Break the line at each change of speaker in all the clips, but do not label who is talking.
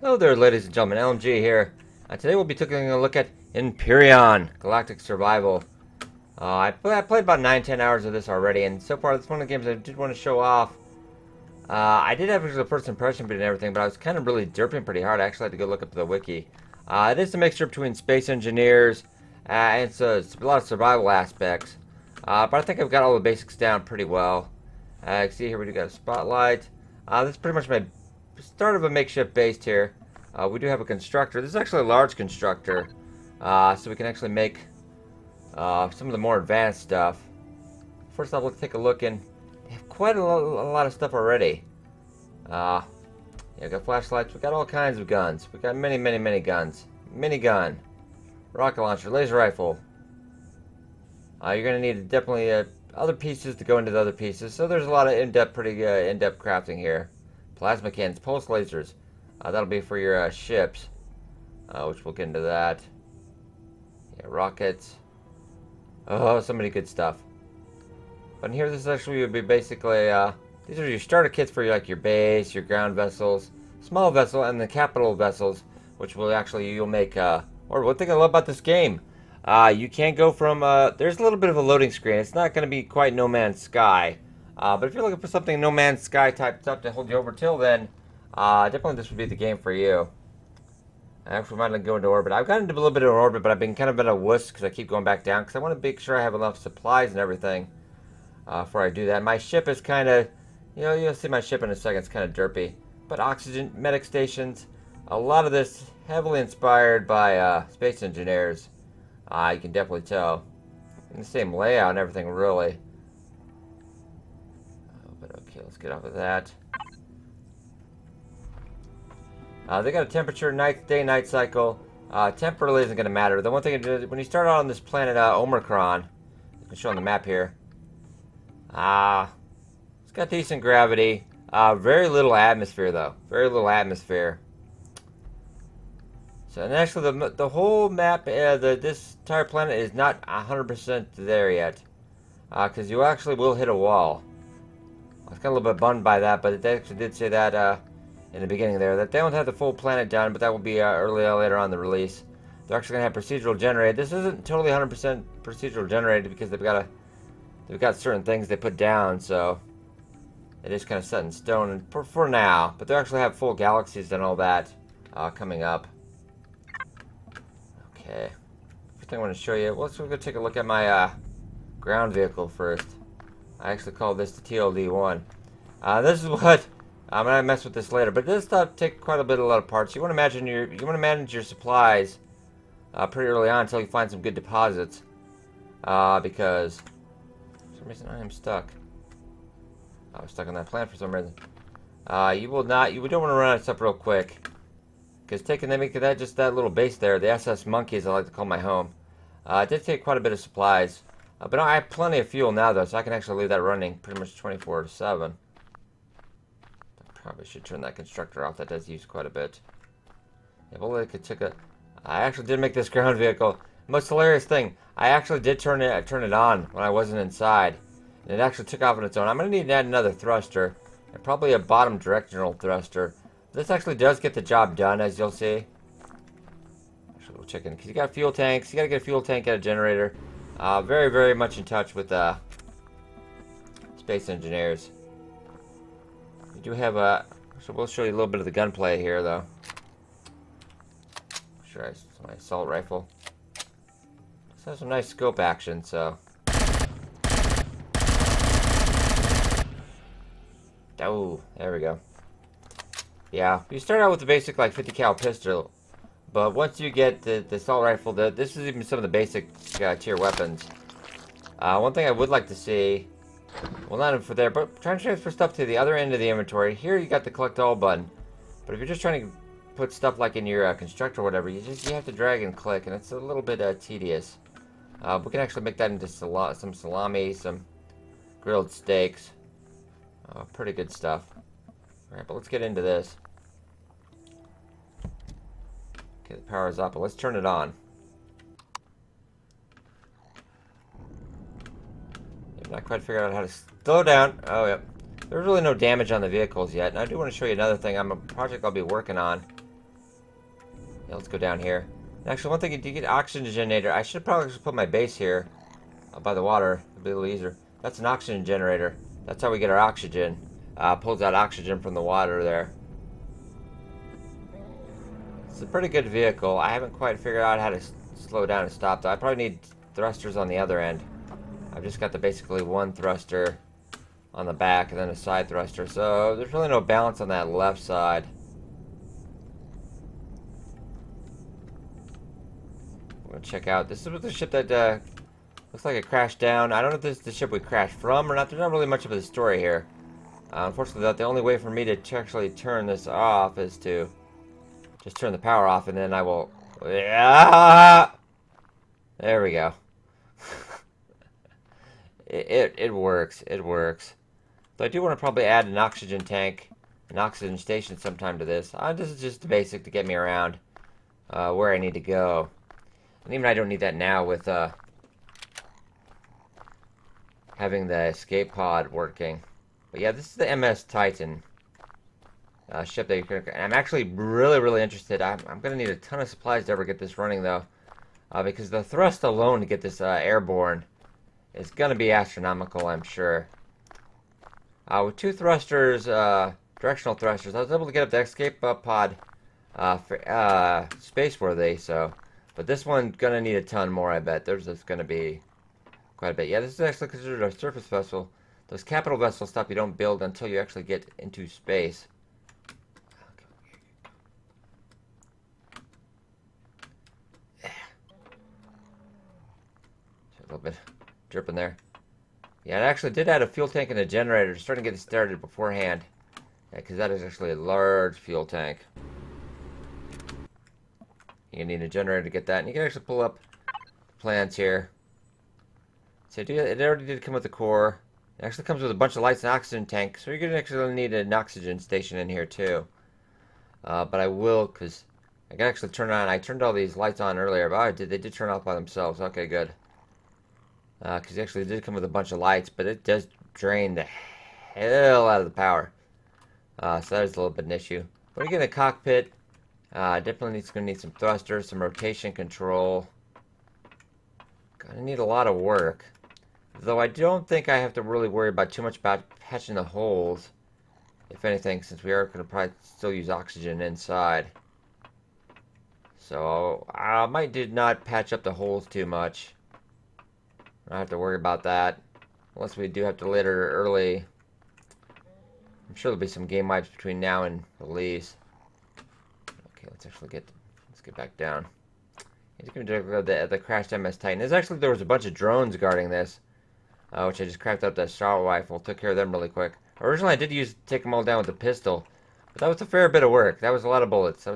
Hello there, ladies and gentlemen, LMG here. Today we'll be taking a look at Empyrion-Galactic Survival. I played about 9-10 hours of this already, and so far it's one of the games I did want to show off. I did have a first impression bit and everything, but I was kind of really derping pretty hard. I actually had to go look up the wiki. It is a mixture between space engineers, and it's a lot of survival aspects. But I think I've got all the basics down pretty well. You can see here we do got a spotlight. This is pretty much my start of a makeshift base here. We do have a constructor. This is actually a large constructor, so we can actually make some of the more advanced stuff. First off, let's take a look, and they have quite a lot of stuff already. Yeah, we got flashlights. We got all kinds of guns. We got many guns. Minigun, rocket launcher, laser rifle. You're gonna need definitely other pieces to go into the other pieces. So there's a lot of pretty in-depth crafting here. Plasma cannons, pulse lasers. That'll be for your ships, which we'll get into that. Yeah, rockets. Oh, so many good stuff. But in here, this actually would be basically, these are your starter kits for your base, your ground vessels, small vessel, and the capital vessels, which will you'll make, or one thing I love about this game, you can't go from, there's a little bit of a loading screen. It's not going to be quite No Man's Sky. But if you're looking for something No Man's Sky type stuff to hold you over till then, definitely this would be the game for you. I actually might go into orbit. I've gotten into a little bit of orbit, but I've been kind of a wuss because I keep going back down because I want to make sure I have enough supplies and everything before I do that. My ship is kind of, you'll see my ship in a second. It's kind of derpy. But oxygen, medic stations, a lot of this heavily inspired by space engineers. You can definitely tell. In the same layout and everything, really. But okay, let's get off of that. They got a temperature, day-night cycle. Temp really isn't going to matter. The one thing, when you start out on this planet Omicron, you can show on the map here. It's got decent gravity. Very little atmosphere, though. Very little atmosphere. So, and actually, the whole map, this entire planet is not 100% there yet. Because you actually will hit a wall. I was kind of a little bit bummed by that, but they actually did say that in the beginning there, that they don't have the full planet done, but that will be later on the release. They're actually going to have procedural generated. This isn't totally 100% procedural generated because they've got certain things they put down, so it is kind of set in stone for now. But they actually have full galaxies and all that coming up. Okay, first thing I want to show you. Let's go take a look at my ground vehicle first. I actually call this the TLD-1. This is what. I'm gonna mess with this later, but this stuff takes quite a lot of parts. You want to manage your supplies pretty early on until you find some good deposits, because for some reason I am stuck. I was stuck on that plant for some reason. You don't want to run out of stuff real quick, because they make that just that little base there, the SS Monkeys, I like to call my home. It did take quite a bit of supplies, but I have plenty of fuel now though, so I can actually leave that running pretty much 24/7. Probably should turn that constructor off. That does use quite a bit. Yeah, but I actually did make this ground vehicle. Most hilarious thing, I actually did turn it on when I wasn't inside, and it actually took off on its own. I'm gonna need to add another thruster, and probably a bottom directional thruster. This actually does get the job done, as you'll see. Actually, we'll check in because you got fuel tanks. You gotta get a fuel tank and a generator. Very much in touch with space engineers. We do have so we'll show you a little bit of the gunplay here, though. Sure, it's my assault rifle. This has some nice scope action, so. Oh, there we go. Yeah, you start out with the basic 50 cal pistol, but once you get the assault rifle, this is even some of the basic tier weapons. One thing I would like to see. Well, not for there, but trying to transfer stuff to the other end of the inventory. Here you got the collect all button, but if you're just trying to put stuff in your constructor or whatever, you have to drag and click, and it's a little bit tedious. We can actually make that into some salami, some grilled steaks. Pretty good stuff. All right, but let's get into this. Okay, the power is up, but let's turn it on. Not quite figured out how to slow down. Oh, yep. There's really no damage on the vehicles yet. And I do want to show you another thing. A project I'll be working on. Yeah, let's go down here. And actually, one thing, you do get oxygen generator. I should probably just put my base here by the water. It'll be a little easier. That's an oxygen generator. That's how we get our oxygen. Pulls out oxygen from the water there. It's a pretty good vehicle. I haven't quite figured out how to slow down and stop, though. I probably need thrusters on the other end. I've just got the basically one thruster on the back and then a side thruster. So there's really no balance on that left side. We're going to check out. This is the ship that looks like it crashed down. I don't know if this is the ship we crashed from or not. There's not really much of a story here. Unfortunately, the only way for me to actually turn this off is to just turn the power off, and then I will... Yeah! There we go. It works. It works. So I do want to probably add an oxygen tank, an oxygen station sometime to this. This is just the basic to get me around where I need to go. And even I don't need that now with having the escape pod working. But yeah, this is the MS Titan ship that you can... I'm actually really interested. I'm going to need a ton of supplies to ever get this running, though. Because the thrust alone to get this airborne is going to be astronomical, I'm sure. With two thrusters, directional thrusters, I was able to get up the escape pod space-worthy, so... But this one's going to need a ton more, I bet. There's just going to be quite a bit. Yeah, this is actually considered a surface vessel. Those capital vessel stuff you don't build until you actually get into space. A little bit dripping there. Yeah, I actually did add a fuel tank and a generator. Starting to get it started beforehand. Yeah, because that is actually a large fuel tank. You need a generator to get that. And you can actually pull up plans here. So it already did come with the core. It actually comes with a bunch of lights and oxygen tank. So you're going to actually need an oxygen station in here too. But I will, because I can actually turn on. I turned all these lights on earlier. But they did turn off by themselves. Okay, good. Because it actually did come with a bunch of lights. But it does drain the hell out of the power. So that is a little bit an issue. When you get in the cockpit, definitely going to need some thrusters, some rotation control. Gonna need a lot of work. Though I don't think I have to really worry about too much about patching the holes. If anything, since we are going to probably still use oxygen inside. So I might did not patch up the holes too much. I don't have to worry about that. Unless we do have to later early. I'm sure there'll be some game wipes between now and release. Okay, let's get back down. He's going to go the crashed MS Titan. There was a bunch of drones guarding this, which I just cracked up that assault rifle. Took care of them really quick. Originally, I did take them all down with the pistol, but that was a fair bit of work. That was a lot of bullets.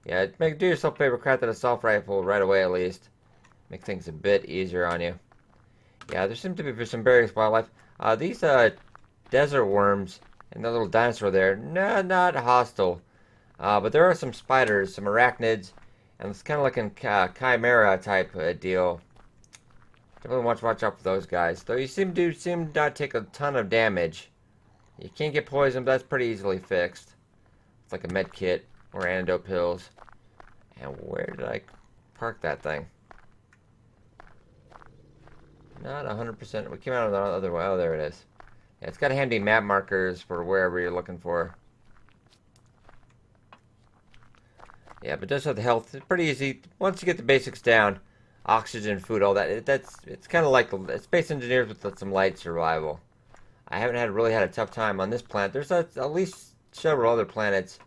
Yeah, do yourself a favor, crack that assault rifle right away at least. Make things a bit easier on you. Yeah, there seem to be some various wildlife. These desert worms and the little dinosaur there, not hostile. But there are some spiders, some arachnids, and it's kind of like a chimera type deal. Definitely watch out for those guys. Though you seem not take a ton of damage. You can't get poisoned, but that's pretty easily fixed. It's like a med kit or antidote pills. And where did I park that thing? Not 100%. We came out of the other way. Oh, there it is. Yeah, it's got handy map markers for wherever you're looking for. Yeah, but it does have the health. It's pretty easy. Once you get the basics down, oxygen, food, all that, it's kind of like Space Engineers with some light survival. I haven't really had a tough time on this planet. There's at least several other planets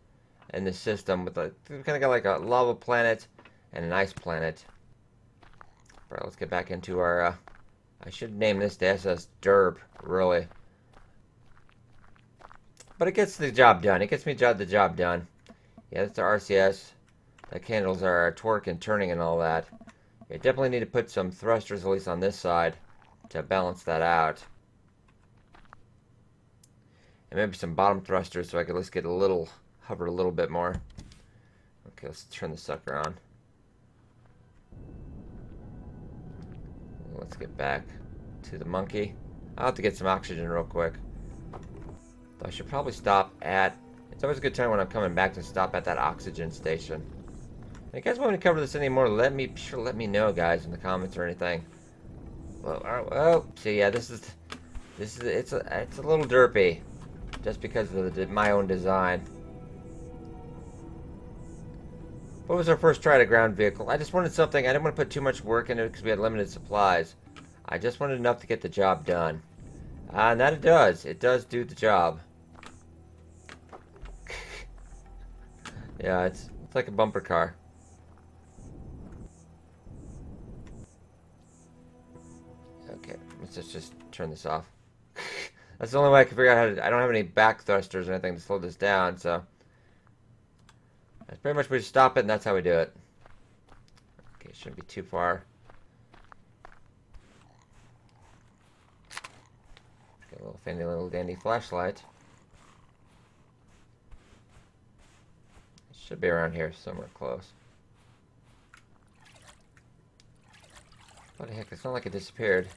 in the system. With kind of got like a lava planet and an ice planet. All right, let's get back into our... I should name this the SS Derb, really. But it gets the job done. It gets me the job done. Yeah, that's the RCS. That handles our torque and turning and all that. You definitely need to put some thrusters, at least on this side, to balance that out. And maybe some bottom thrusters so I can at least get hover a little bit more. Okay, let's turn the sucker on. Let's get back to the monkey. I'll have to get some oxygen real quick. I should probably stop at... It's always a good time when I'm coming back to stop at that oxygen station. If you guys want me to cover this anymore, let me know, guys, in the comments or anything. Well, see, yeah, it's a little derpy, just because of my own design. What was our first try at a ground vehicle? I just wanted something. I didn't want to put too much work into it because we had limited supplies. I just wanted enough to get the job done. And that it does. It does do the job. Yeah, it's like a bumper car. Okay, let's just turn this off. That's the only way I can figure out how to... I don't have any back thrusters or anything to slow this down, so... That's pretty much we just stop it, and that's how we do it. Okay, shouldn't be too far. Got a little fancy little dandy flashlight. It should be around here, somewhere close. What the heck, it's not like it disappeared.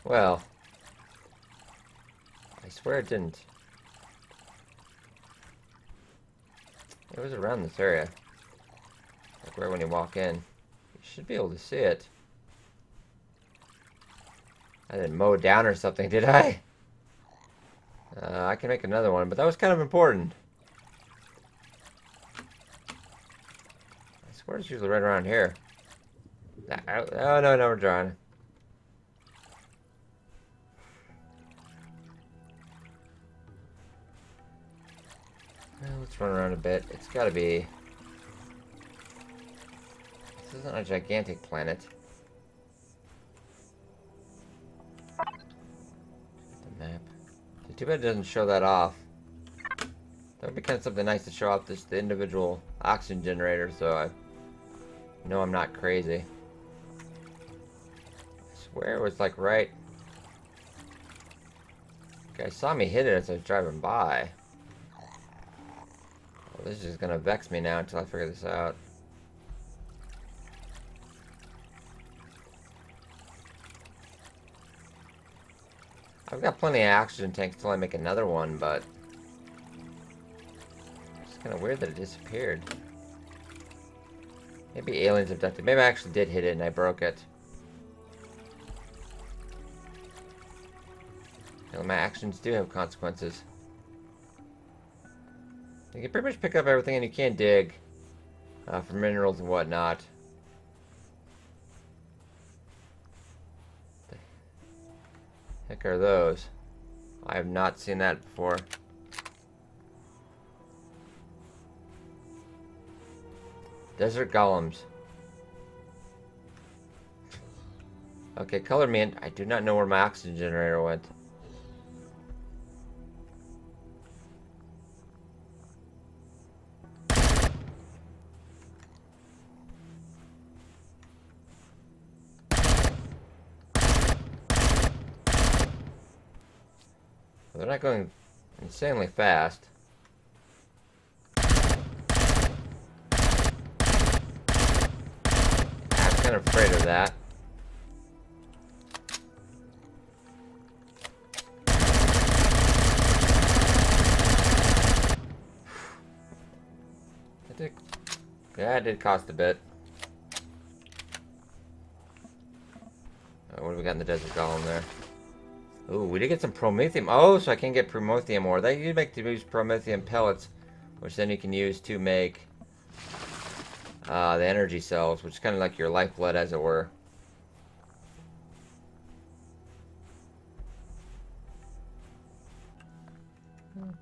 Well, I swear it didn't. It was around this area. Like right when you walk in. You should be able to see it. I didn't mow it down or something, did I? I can make another one, but that was kind of important. I swear it's usually right around here. Oh, no, we're drawing. Let's run around a bit. It's gotta be... This isn't a gigantic planet. The map. Too bad it doesn't show that off. That would be kind of something nice to show off the individual oxygen generator, so I know I'm not crazy. I swear it was like right... You guys saw me hit it as I was driving by. Well, this is just gonna vex me now until I figure this out. I've got plenty of oxygen tanks until I make another one, but it's kind of weird that it disappeared. Maybe aliens abducted. Maybe I actually did hit it and I broke it. You know, my actions do have consequences. You can pretty much pick up everything, and you can dig for minerals and whatnot. The heck are those? I have not seen that before. Desert golems. Okay, color me in. I do not know where my oxygen generator went. They're not going insanely fast. I'm kind of afraid of that. Yeah, it did cost a bit. What do we got in the desert golem there? Ooh, we did get some promethium. Oh, so I can get promethium ore. That you make to use promethium pellets, which then you can use to make the energy cells, which is kind of like your lifeblood, as it were.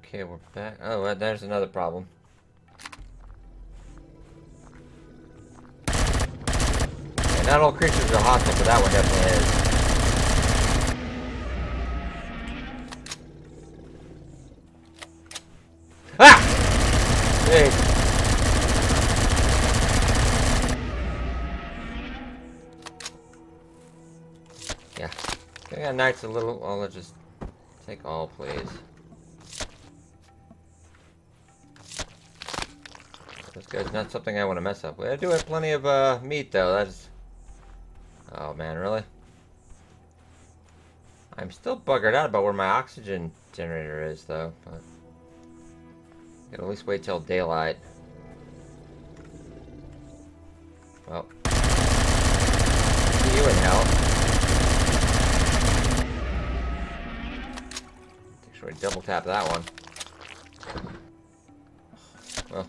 Okay, we're back. Oh, well, there's another problem. Okay, not all creatures are hostile, but that one definitely is. Ah! Hey. Yeah. Okay, got knight's a little... Oh, let's just take all, please. This guy's not something I want to mess up with. I do have plenty of meat, though. That's... Oh, man, really? I'm still buggered out about where my oxygen generator is, though. But gotta at least wait till daylight. Well, see you in hell. Make sure we double tap that one. Well,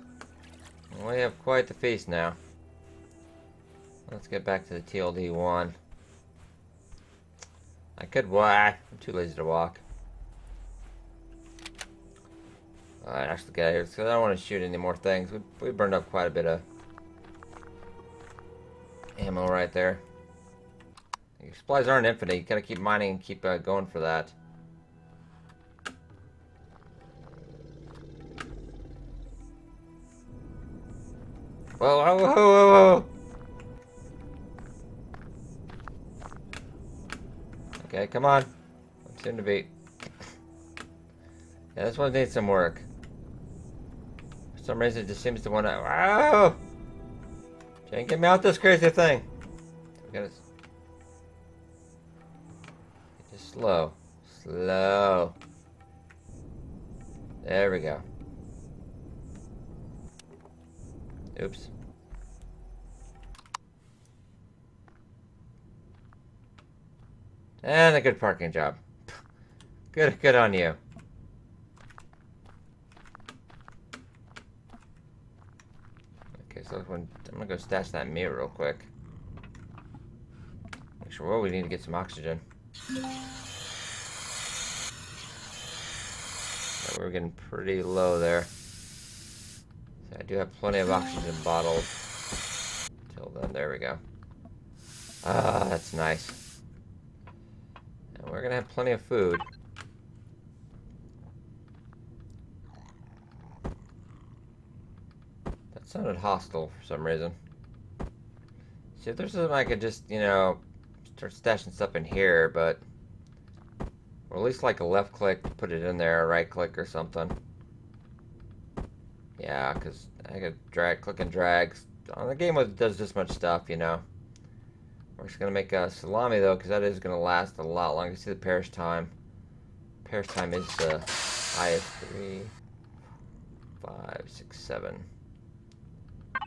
we have quite the feast now. Let's get back to the TLD-1. I could walk. I'm too lazy to walk. Alright, actually get out of here because I don't want to shoot any more things. We burned up quite a bit of ammo right there. Your supplies aren't infinite. You gotta keep mining and keep going for that. Whoa, whoa, whoa, whoa, whoa! Okay, come on. Seem to be. Yeah, this one needs some work. For some reason, it just seems to want to. Wow! Jane, get me out this crazy thing. We gotta. Just slow. Slow. There we go. Oops. And a good parking job. Good on you. Okay, so I'm gonna go stash that meat real quick. Make sure. Well, we need to get some oxygen. Yeah, we're getting pretty low there. So I do have plenty of oxygen bottles. Till then, there we go. Ah, that's nice. And we're gonna have plenty of food. That sounded hostile for some reason. See, if there's something I could just, you know, start stashing stuff in here, but... Or at least like a left click to put it in there, a right click or something. Yeah, because I could drag, click and drag. On the game does this much stuff, you know. We're just going to make a salami, though, because that is going to last a lot longer. You see the perish time. Perish time is the highest. 3, 5, 6, 7. Yeah,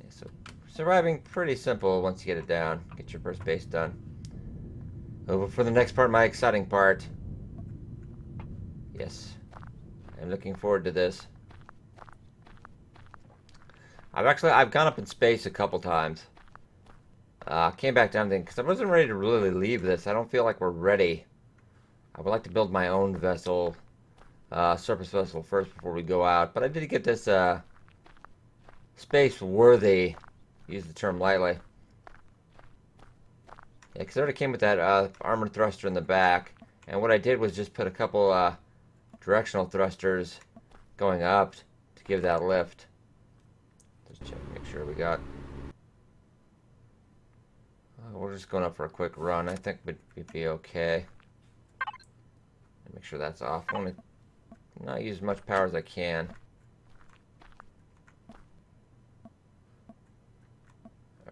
so surviving pretty simple once you get it down. Get your first base done. Over for the next part, my exciting part. Yes. I'm looking forward to this. I've gone up in space a couple times. Came back down because I wasn't ready to really leave this. I don't feel like we're ready. I would like to build my own vessel, surface vessel first before we go out. But I did get this space worthy. Use the term lightly. Yeah, because it already came with that armored thruster in the back. And what I did was just put a couple directional thrusters going up to give that lift. Just check, make sure we got. We're just going up for a quick run. I think we'd be okay. Make sure that's off. I want to not use as much power as I can.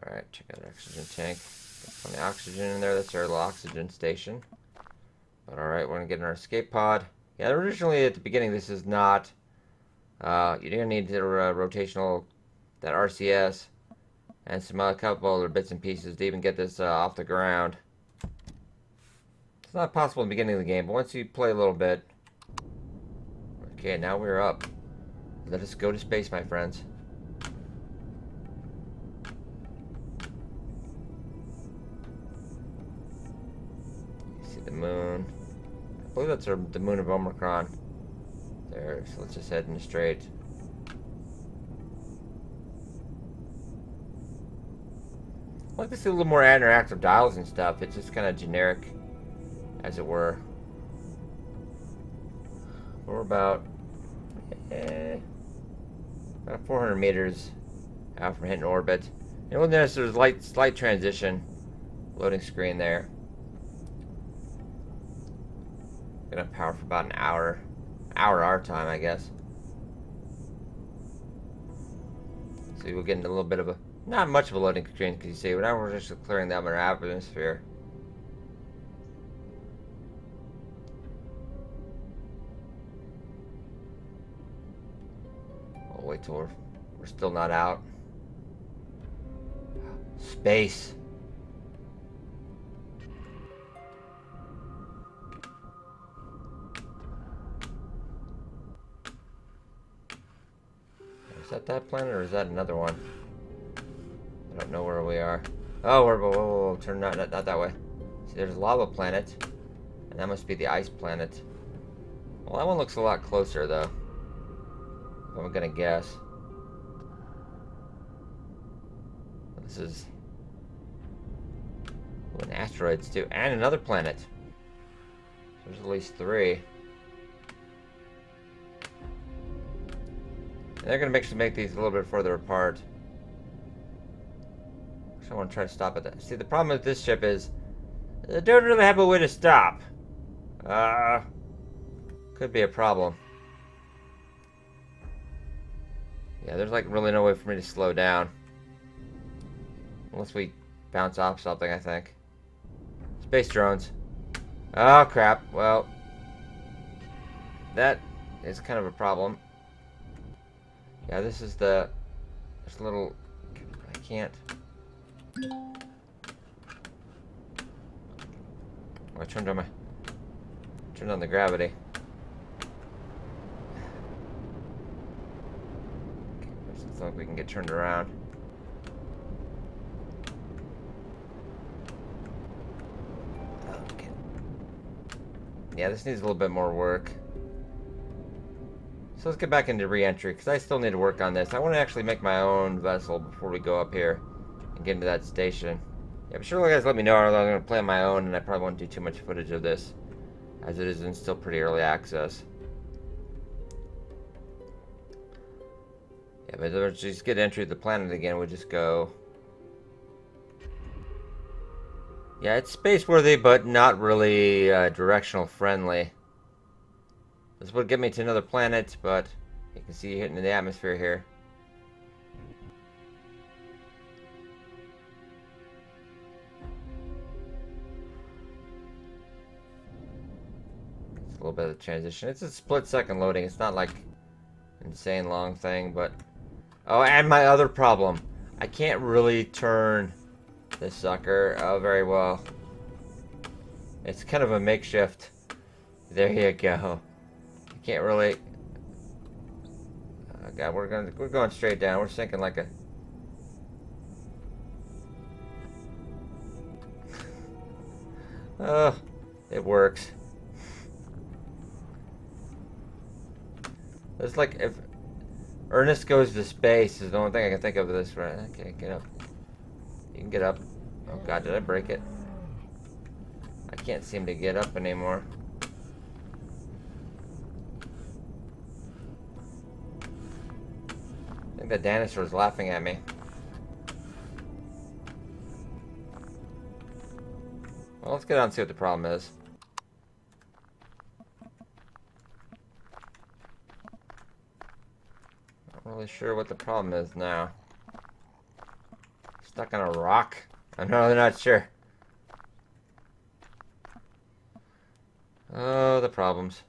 Alright, check out our oxygen tank. Got plenty of oxygen in there. That's our little oxygen station. But alright, we're going to get in our escape pod. Yeah, originally at the beginning this is not... you don't need the rotational... that RCS. And some couple other bits and pieces to even get this off the ground. It's not possible in the beginning of the game, but once you play a little bit... Okay, now we're up. Let us go to space, my friends. You see the moon. I believe that's the moon of Omicron. There, so let's just head in straight. I like to see a little more interactive dials and stuff. It's just kind of generic, as it were. We're about 400 meters out from hitting orbit. And when there's a slight transition, loading screen there. Gonna power for about an hour our time, I guess. So we'll get into a little bit of a. Not much of a loading screen, because you see, now we're just clearing the outer atmosphere. wait till we're still not out. Space. Is that planet or is that another one? I don't know where we are. Oh, whoa, turn not that way. See, there's a lava planet, and that must be the ice planet. Well, that one looks a lot closer, though. I'm gonna guess. This is an asteroids too, and another planet. So there's at least 3. And they're gonna make these a little bit further apart. So I want to try to stop at that. See, the problem with this ship is they don't really have a way to stop. Could be a problem. Yeah, there's like really no way for me to slow down. Unless we bounce off something, I think. Space drones. Oh, crap. Well, that is kind of a problem. Yeah, this is this little... I can't... I turned on the gravity. Looks like we can get turned around. Okay. Yeah, this needs a little bit more work. So let's get back into re-entry, because I still need to work on this. I want to actually make my own vessel before we go up here and get into that station. Yeah, but sure, guys, let me know. I'm going to play on my own, and I probably won't do too much footage of this, as it is in still pretty early access. Yeah, but let's just get entry to the planet again. We'll just go... Yeah, it's space-worthy, but not really directional friendly. This would get me to another planet, but you can see hitting the atmosphere here. It's a little bit of a transition. It's a split-second loading. It's not like an insane long thing, but... Oh, and my other problem. I can't really turn this sucker very well. It's kind of a makeshift. There you go. Can't really. Oh God, we're going straight down. We're sinking like a. Oh, it works. It's like if Ernest goes to space is the only thing I can think of this. Right? Okay, get up. You can get up. Oh God, did I break it? I can't seem to get up anymore. I think the dinosaur's laughing at me. Well, let's get out and see what the problem is. Not really sure what the problem is now. Stuck on a rock? I'm really not sure. Oh, the problems.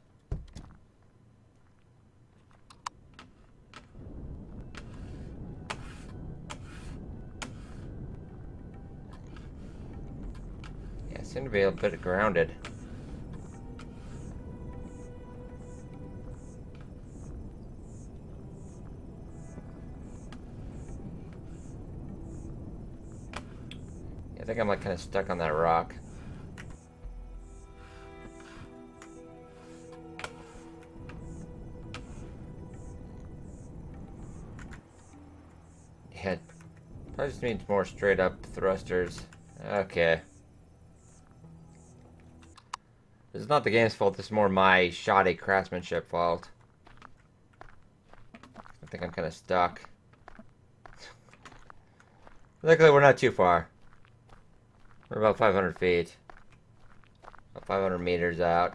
Seem to be a bit grounded. Yeah, I think I'm like kind of stuck on that rock. Yeah, probably just needs more straight up thrusters. Okay. This is not the game's fault, this is more my shoddy craftsmanship fault. I think I'm kind of stuck. Luckily, we're not too far. We're about 500 feet. About 500 meters out.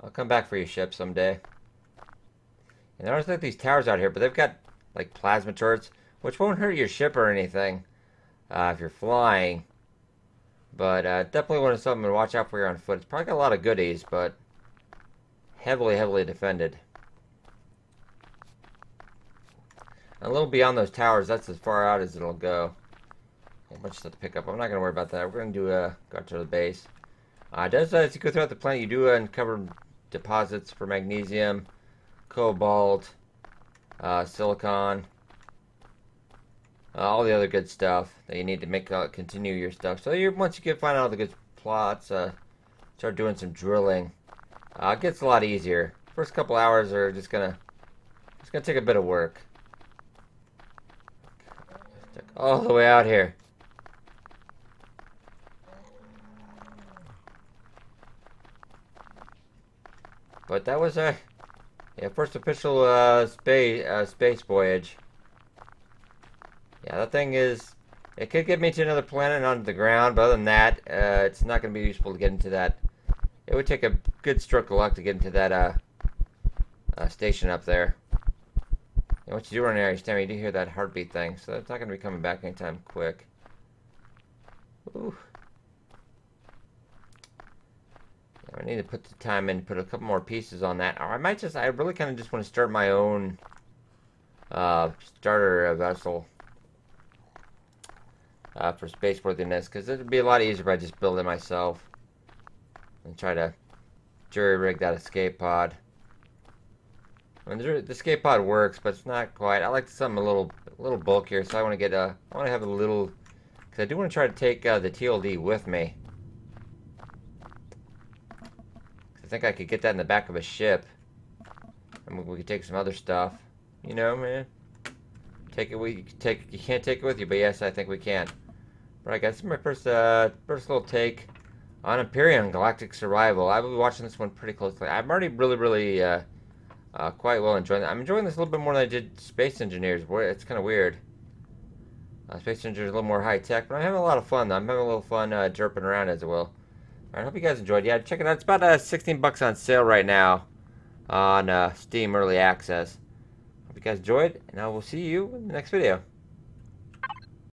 I'll come back for your ship someday. And there's like these towers out here, but they've got like plasma turrets, which won't hurt your ship or anything if you're flying. But definitely want something to watch out for here on foot. It's probably got a lot of goodies, but heavily defended. A little beyond those towers, that's as far out as it'll go. A bunch of stuff to pick up. I'm not going to worry about that. We're going to do go to the base. It does, as you go throughout the planet, you do uncover deposits for magnesium, cobalt, silicon, all the other good stuff that you need to make continue your stuff. So once you find out all the good plots, start doing some drilling. It gets a lot easier. First couple hours are just gonna take a bit of work. All the way out here. But that was a first official space voyage. Yeah, that thing is, it could get me to another planet and onto the ground, but other than that, it's not going to be useful to get into that. It would take a good stroke of luck to get into that station up there. And once you do run an area stamina, you do hear that heartbeat thing, so that's not going to be coming back anytime quick. Ooh. I need to put the time in, put a couple more pieces on that. Or I really kind of just want to start my own starter vessel for spaceworthiness, because it would be a lot easier if I just build it myself and try to jury-rig that escape pod. The escape pod works, but it's not quite. I like something a little bulkier, so I want to get I want to have a little, because I do want to try to take the TLD with me. I think I could get that in the back of a ship, and we could take some other stuff. You know, man. Take it. You can't take it with you, but yes, I think we can. All right, guys. This is my first little take on Empyrion-Galactic Survival. I will be watching this one pretty closely. I'm already really quite well enjoying it. I'm enjoying this a little bit more than I did Space Engineers. It's kind of weird. Space Engineers is a little more high tech, but I'm having a lot of fun. I'm having a little fun derping around as well. I hope you guys enjoyed. Yeah, check it out. It's about 16 bucks on sale right now on Steam Early Access. Hope you guys enjoyed, and I will see you in the next video.